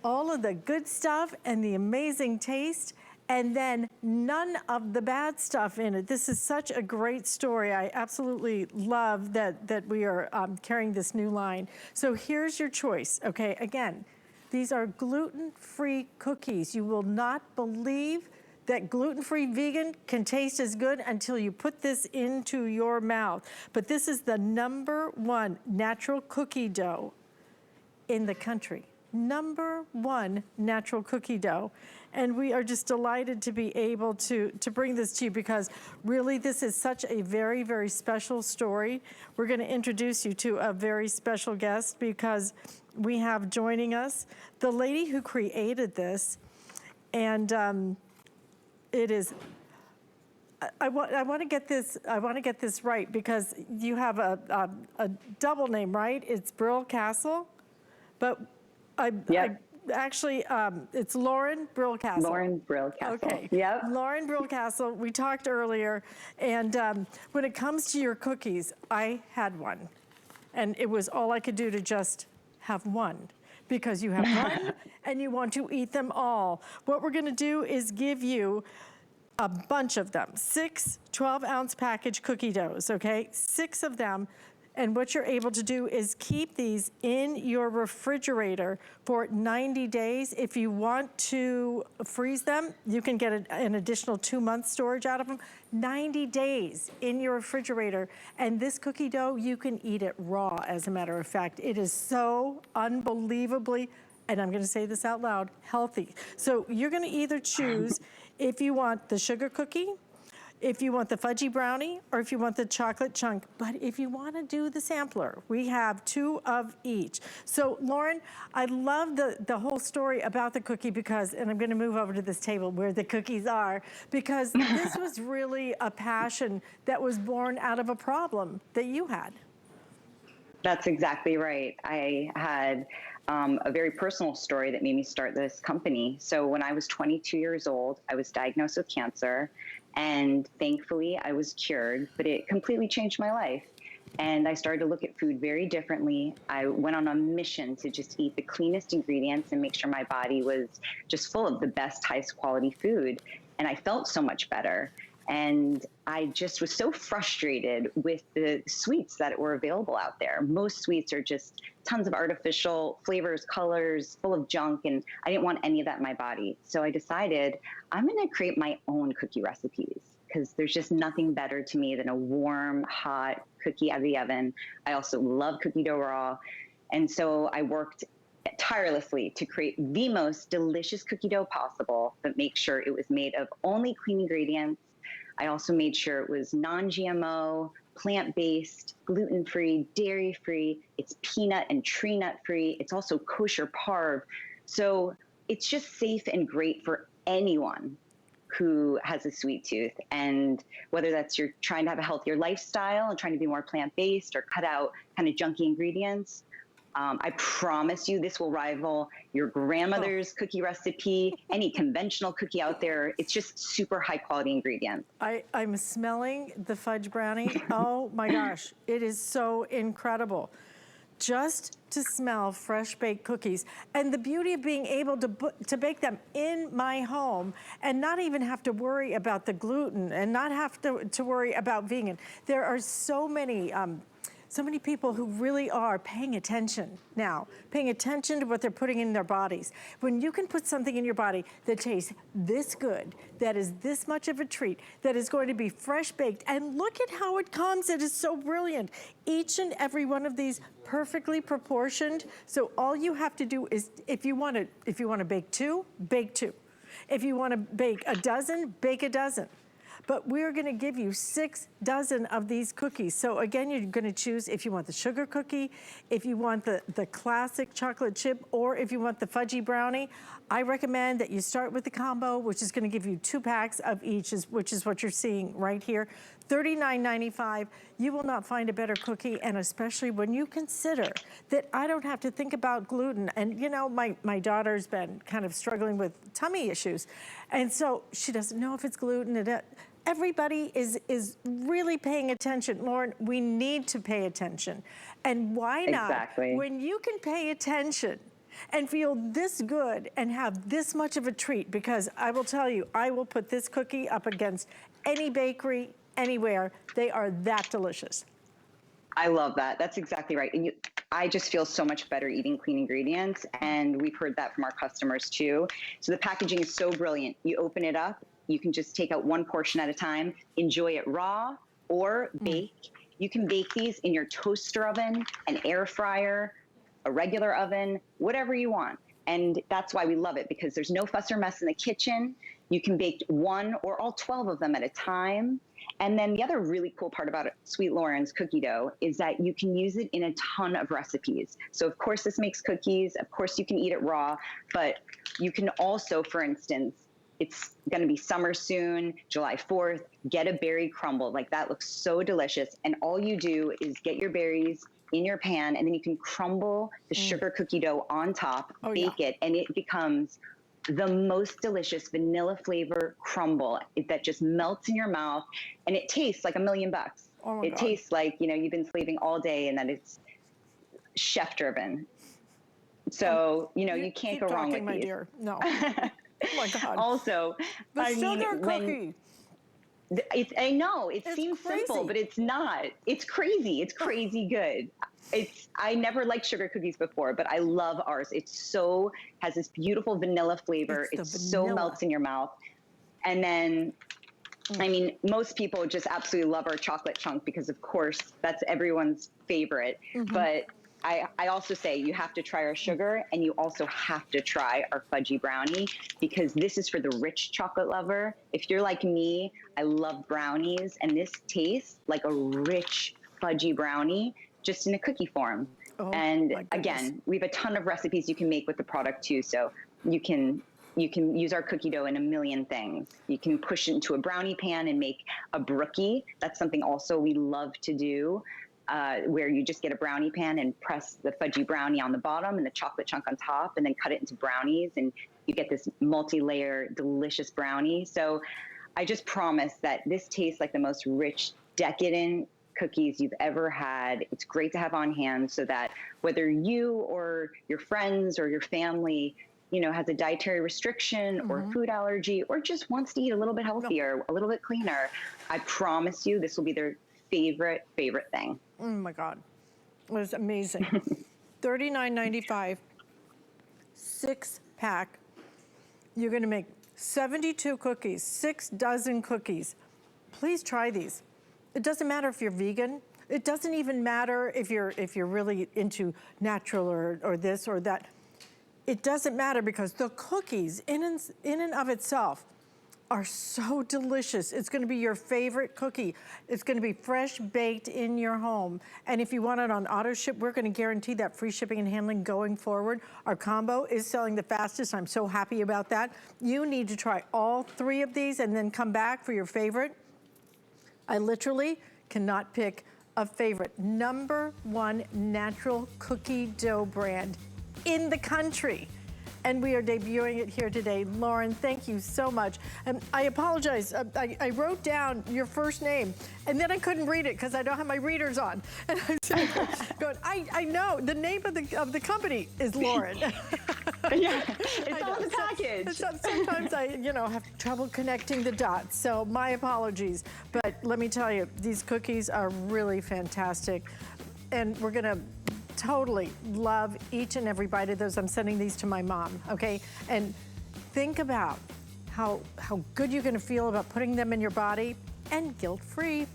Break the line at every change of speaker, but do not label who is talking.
all of the good stuff and the amazing taste, and then none of the bad stuff in it. This is such a great story. I absolutely love that we are carrying this new line. So here's your choice, okay? Again, these are gluten-free cookies. You will not believe that gluten-free vegan can taste as good until you put this into your mouth. But this is the #1 natural cookie dough in the country. #1 natural cookie dough. And we are just delighted to be able to bring this to you because really this is such a very, very special story. We're gonna introduce you to a very special guest because we have joining us the lady who created this. And it is, I want to get this right because you have a double name, right? It's Brill Castle, but actually, it's Loren Brill Castle.
Loren Brill Castle.
Okay.
Yep.
Loren Brill Castle. We talked earlier, and when it comes to your cookies, I had one, and it was all I could do to just have one, because you have one and you want to eat them all. What we're going to do is give you a bunch of them, 6 12-ounce package cookie doughs, okay? 6 of them. And what you're able to do is keep these in your refrigerator for 90 days. If you want to freeze them, you can get an additional 2 months storage out of them. 90 days in your refrigerator. And this cookie dough, you can eat it raw, as a matter of fact. It is so unbelievably, and I'm gonna say this out loud, healthy. So you're gonna either choose if you want the sugar cookie, if you want the fudgy brownie, or if you want the chocolate chunk. But if you want to do the sampler, we have 2 of each. So Loren, I love the whole story about the cookie because, and I'm going to move over to this table where the cookies are, because this was really a passion that was born out of a problem that you had.
That's exactly right. I had a very personal story that made me start this company. So when I was 22 years old, I was diagnosed with cancer. And thankfully, I was cured, but it completely changed my life. And I started to look at food very differently. I went on a mission to just eat the cleanest ingredients and make sure my body was just full of the best, highest quality food. And I felt so much better. And I just was so frustrated with the sweets that were available out there. Most sweets are just tons of artificial flavors, colors, full of junk, and I didn't want any of that in my body. So I decided I'm gonna create my own cookie recipes because there's just nothing better to me than a warm, hot cookie out of the oven. I also love cookie dough raw. And so I worked tirelessly to create the most delicious cookie dough possible, but make sure it was made of only clean ingredients. I also made sure it was non-GMO, plant-based, gluten-free, dairy-free. It's peanut and tree nut-free. It's also kosher parve. So it's just safe and great for anyone who has a sweet tooth. And whether that's you're trying to have a healthier lifestyle and trying to be more plant-based or cut out kind of junky ingredients, I promise you this will rival your grandmother's cookie recipe, any conventional cookie out there. It's just super high quality ingredients.
I'm smelling the fudge brownie. Oh my gosh, it is so incredible. Just to smell fresh baked cookies. And the beauty of being able to bake them in my home and not even have to worry about the gluten and not have to worry about vegan. There are so many people who really are paying attention now, paying attention to what they're putting in their bodies. When you can put something in your body that tastes this good, that is this much of a treat, that is going to be fresh baked, and look at how it comes, it is so brilliant. Each and every one of these perfectly proportioned. So all you have to do is, if you want to bake 2, bake 2. If you want to bake a dozen, bake a dozen. But we're gonna give you 6 dozen of these cookies. So again, you're gonna choose if you want the sugar cookie, if you want the classic chocolate chip, or if you want the fudgy brownie. I recommend that you start with the combo, which is gonna give you 2 packs of each, which is what you're seeing right here. $39.95. You will not find a better cookie, and especially when you consider that I don't have to think about gluten. And you know, my daughter's been kind of struggling with tummy issues, and so she doesn't know if it's gluten. Everybody is really paying attention. Loren, we need to pay attention. And why not?
Exactly.
When you can pay attention and feel this good and have this much of a treat, because I will tell you, I will put this cookie up against any bakery, anywhere. They are that delicious.
I love that. That's exactly right. And I just feel so much better eating clean ingredients. And we've heard that from our customers too. So the packaging is so brilliant. You open it up, you can just take out one portion at a time, enjoy it raw or bake. You can bake these in your toaster oven, an air fryer, a regular oven, whatever you want. And that's why we love it, because there's no fuss or mess in the kitchen. You can bake one or all 12 of them at a time. And then the other really cool part about Sweet Loren's cookie dough is that you can use it in a ton of recipes. So of course this makes cookies, of course you can eat it raw, but you can also, for instance, it's gonna be summer soon, July 4th, get a berry crumble. Like, that looks so delicious. And all you do is get your berries in your pan, and then you can crumble the sugar cookie dough on top, bake it, and it becomes the most delicious vanilla flavor crumble that just melts in your mouth, and it tastes like $1,000,000.
Oh
it tastes like, you know, you've been slaving all day and that it's chef driven. So, you know, you can't go wrong with
my
these.
dear. No. Oh my God.
Also,
the
I
sugar
mean,
cookie.
I know it
It's
seems
crazy.
simple, but it's not. It's crazy. It's crazy good. I never liked sugar cookies before, but I love ours. Has this beautiful vanilla flavor. It so melts in your mouth. And then, I mean, most people just absolutely love our chocolate chunk because, of course, that's everyone's favorite. But I also say you have to try our sugar, and you also have to try our Fudgy brownie, because this is for the rich chocolate lover. If you're like me, I love brownies, and this tastes like a rich Fudgy brownie just in a cookie form. And again, we have a ton of recipes you can make with the product too. So you can use our cookie dough in a million things. You can push it into a brownie pan and make a brookie. That's something also we love to do. Where you just get a brownie pan and press the Fudgy brownie on the bottom and the chocolate chunk on top, and then cut it into brownies, and you get this multi-layer delicious brownie. So I just promise that this tastes like the most rich, decadent cookies you've ever had. It's great to have on hand, so that whether you or your friends or your family, you know, has a dietary restriction or food allergy, or just wants to eat a little bit healthier, a little bit cleaner, I promise you this will be their favorite thing.
Oh my God, it was amazing. $39.95, 6-pack. You're gonna make 72 cookies, 6 dozen cookies. Please try these. It doesn't matter if you're vegan. It doesn't even matter if you're really into natural or this or that. It doesn't matter, because the cookies in and of itself are so delicious. It's gonna be your favorite cookie. It's gonna be fresh baked in your home. And if you want it on auto ship, we're gonna guarantee that free shipping and handling going forward. Our combo is selling the fastest. I'm so happy about that. You need to try all 3 of these and then come back for your favorite. I literally cannot pick a favorite. #1 natural cookie dough brand in the country. And we are debuting it here today. Loren, thank you so much. And I apologize, I wrote down your first name, and then I couldn't read it because I don't have my readers on. And I'm going, I know, the name of the company is Loren.
Yeah, it's on the package.
Sometimes I, have trouble connecting the dots, so my apologies. But let me tell you, these cookies are really fantastic. And we're gonna totally love each and every bite of those. I'm sending these to my mom, okay? And think about how good you're gonna feel about putting them in your body, and guilt-free.